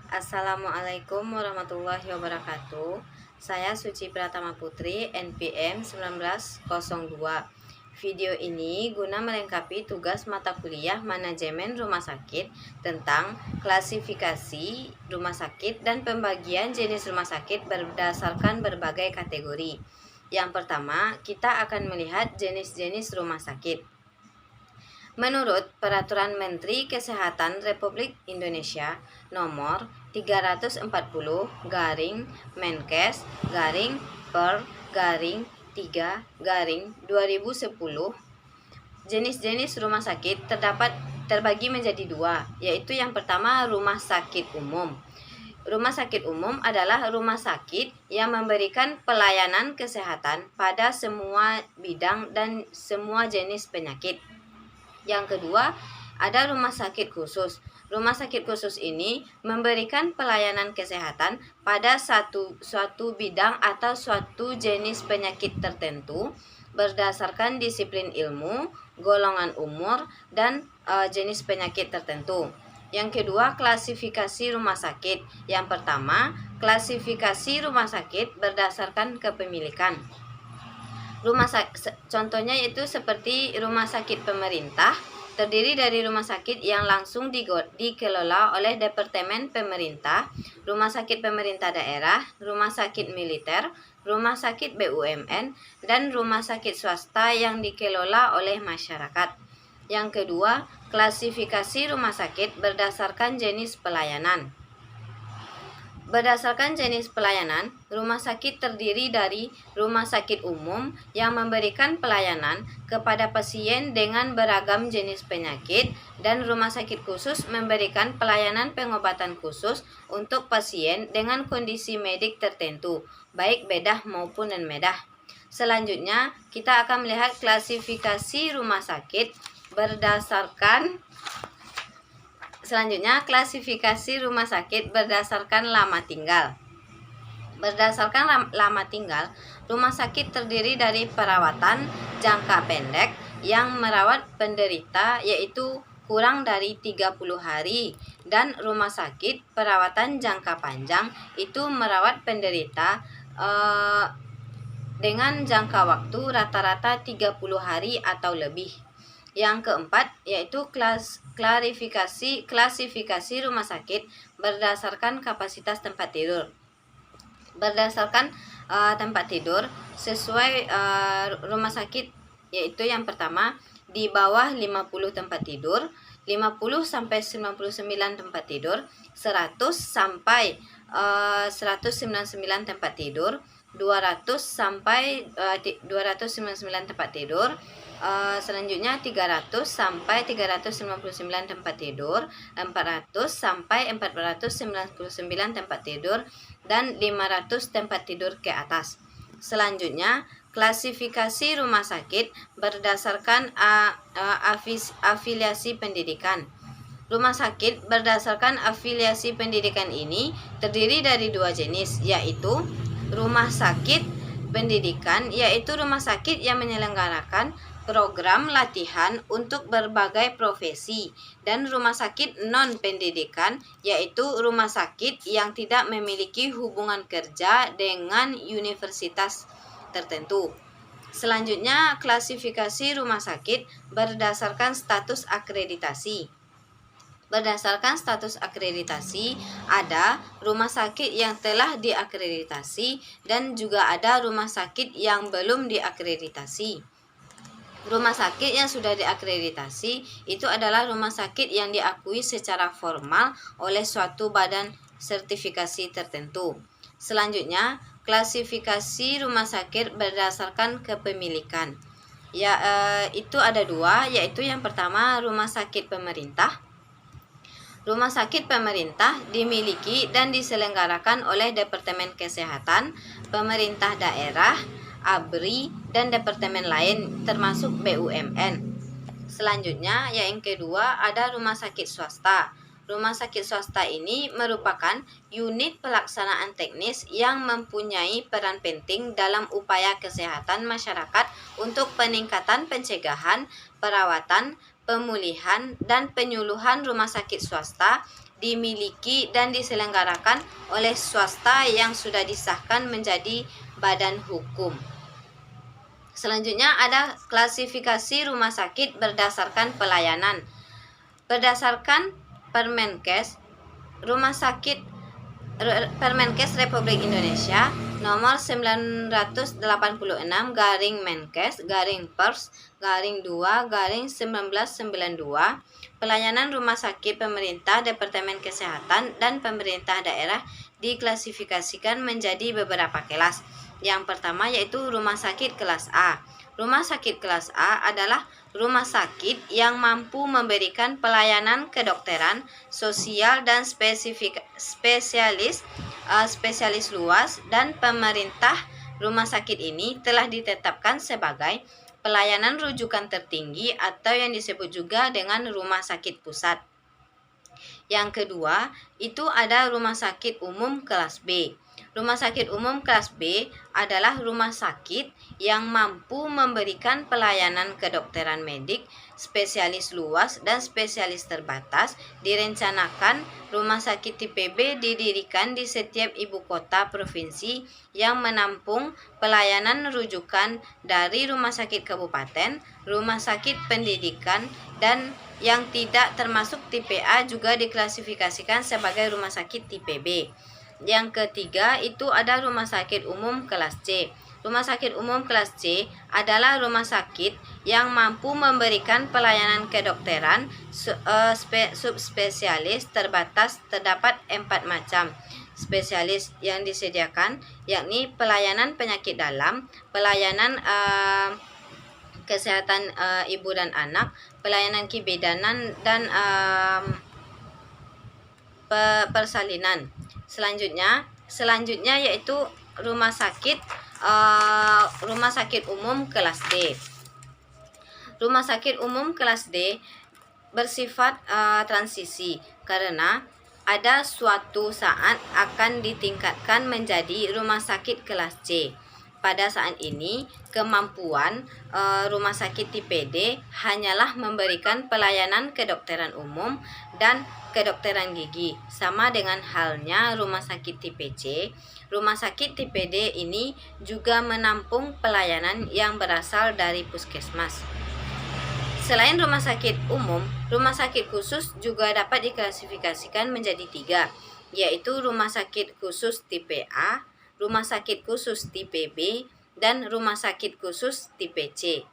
Assalamualaikum warahmatullahi wabarakatuh. Saya Suci Pratama Putri, NPM 1902. Video ini guna melengkapi tugas mata kuliah Manajemen Rumah Sakit tentang klasifikasi rumah sakit dan pembagian jenis rumah sakit berdasarkan berbagai kategori. Yang pertama, kita akan melihat jenis-jenis rumah sakit. Menurut Peraturan Menteri Kesehatan Republik Indonesia Nomor 340 Menkes per 3 2010, jenis-jenis rumah sakit terbagi menjadi dua, yaitu yang pertama rumah sakit umum. Rumah sakit umum adalah rumah sakit yang memberikan pelayanan kesehatan pada semua bidang dan semua jenis penyakit. Yang kedua, ada rumah sakit khusus. Rumah sakit khusus ini memberikan pelayanan kesehatan pada suatu bidang atau suatu jenis penyakit tertentu berdasarkan disiplin ilmu, golongan umur, dan jenis penyakit tertentu. Yang kedua, klasifikasi rumah sakit. Yang pertama, klasifikasi rumah sakit berdasarkan kepemilikan. Contohnya yaitu seperti rumah sakit pemerintah, terdiri dari rumah sakit yang langsung dikelola oleh departemen pemerintah, rumah sakit pemerintah daerah, rumah sakit militer, rumah sakit BUMN, dan rumah sakit swasta yang dikelola oleh masyarakat. Yang kedua, klasifikasi rumah sakit berdasarkan jenis pelayanan. Berdasarkan jenis pelayanan, rumah sakit terdiri dari rumah sakit umum yang memberikan pelayanan kepada pasien dengan beragam jenis penyakit dan rumah sakit khusus memberikan pelayanan pengobatan khusus untuk pasien dengan kondisi medik tertentu, baik bedah maupun non-bedah. Selanjutnya, kita akan melihat klasifikasi rumah sakit berdasarkan lama tinggal. Berdasarkan lama tinggal, rumah sakit terdiri dari perawatan jangka pendek yang merawat penderita yaitu kurang dari 30 hari dan rumah sakit perawatan jangka panjang itu merawat penderita dengan jangka waktu rata-rata 30 hari atau lebih. Yang keempat yaitu klasifikasi rumah sakit berdasarkan kapasitas tempat tidur. Berdasarkan tempat tidur sesuai rumah sakit, yaitu yang pertama di bawah 50 tempat tidur, 50 sampai 99 tempat tidur, 100 sampai 199 tempat tidur, 200 sampai 299 tempat tidur. Selanjutnya 300 sampai 399 tempat tidur, 400 sampai 499 tempat tidur, dan 500 tempat tidur ke atas. Selanjutnya, klasifikasi rumah sakit berdasarkan afiliasi pendidikan. Rumah sakit berdasarkan afiliasi pendidikan ini terdiri dari dua jenis, yaitu rumah sakit pendidikan, yaitu rumah sakit yang menyelenggarakan program latihan untuk berbagai profesi, dan rumah sakit non-pendidikan, yaitu rumah sakit yang tidak memiliki hubungan kerja dengan universitas tertentu. Selanjutnya, klasifikasi rumah sakit berdasarkan status akreditasi. Berdasarkan status akreditasi, ada rumah sakit yang telah diakreditasi dan juga ada rumah sakit yang belum diakreditasi. Rumah sakit yang sudah diakreditasi itu adalah rumah sakit yang diakui secara formal oleh suatu badan sertifikasi tertentu. Selanjutnya, klasifikasi rumah sakit berdasarkan kepemilikan. Itu ada dua, yaitu yang pertama rumah sakit pemerintah. Rumah sakit pemerintah dimiliki dan diselenggarakan oleh Departemen Kesehatan, pemerintah daerah, ABRI, dan departemen lain termasuk BUMN. Selanjutnya, yang kedua ada rumah sakit swasta. Rumah sakit swasta ini merupakan unit pelaksanaan teknis yang mempunyai peran penting dalam upaya kesehatan masyarakat untuk peningkatan pencegahan, perawatan, pemulihan, dan penyuluhan rumah sakit swasta dimiliki dan diselenggarakan oleh swasta yang sudah disahkan menjadi badan hukum. Selanjutnya ada klasifikasi rumah sakit berdasarkan pelayanan. Berdasarkan Permenkes, Rumah Sakit Permenkes Republik Indonesia nomor 986 garing Menkes garing Pers garing 2 garing 1992 pelayanan rumah sakit pemerintah, Departemen Kesehatan, dan pemerintah daerah diklasifikasikan menjadi beberapa kelas. Yang pertama yaitu rumah sakit kelas A. Rumah sakit kelas A adalah rumah sakit yang mampu memberikan pelayanan kedokteran, sosial, dan spesialis luas, dan pemerintah rumah sakit ini telah ditetapkan sebagai pelayanan rujukan tertinggi atau yang disebut juga dengan rumah sakit pusat. Yang kedua, itu ada rumah sakit umum kelas B. Rumah sakit umum kelas B adalah rumah sakit yang mampu memberikan pelayanan kedokteran medik, spesialis luas, dan spesialis terbatas. Direncanakan rumah sakit tipe B didirikan di setiap ibu kota provinsi yang menampung pelayanan rujukan dari rumah sakit kabupaten, rumah sakit pendidikan, dan yang tidak termasuk tipe A juga diklasifikasikan sebagai rumah sakit tipe B. Yang ketiga itu ada rumah sakit umum kelas C. Rumah sakit umum kelas C adalah rumah sakit yang mampu memberikan pelayanan kedokteran subspesialis terbatas. Terdapat 4 macam spesialis yang disediakan, yakni pelayanan penyakit dalam, pelayanan kesehatan ibu dan anak, pelayanan kebidanan, dan persalinan. Selanjutnya yaitu rumah sakit umum kelas D. Rumah sakit umum kelas D bersifat transisi karena ada suatu saat akan ditingkatkan menjadi rumah sakit kelas C. Pada saat ini, kemampuan rumah sakit tipe D hanyalah memberikan pelayanan kedokteran umum dan kedokteran gigi. Sama dengan halnya rumah sakit tipe C, rumah sakit tipe D ini juga menampung pelayanan yang berasal dari puskesmas. Selain rumah sakit umum, rumah sakit khusus juga dapat diklasifikasikan menjadi 3, yaitu rumah sakit khusus tipe A, rumah sakit khusus tipe B, dan rumah sakit khusus tipe C.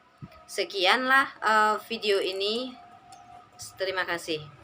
Sekianlah video ini. Terima kasih.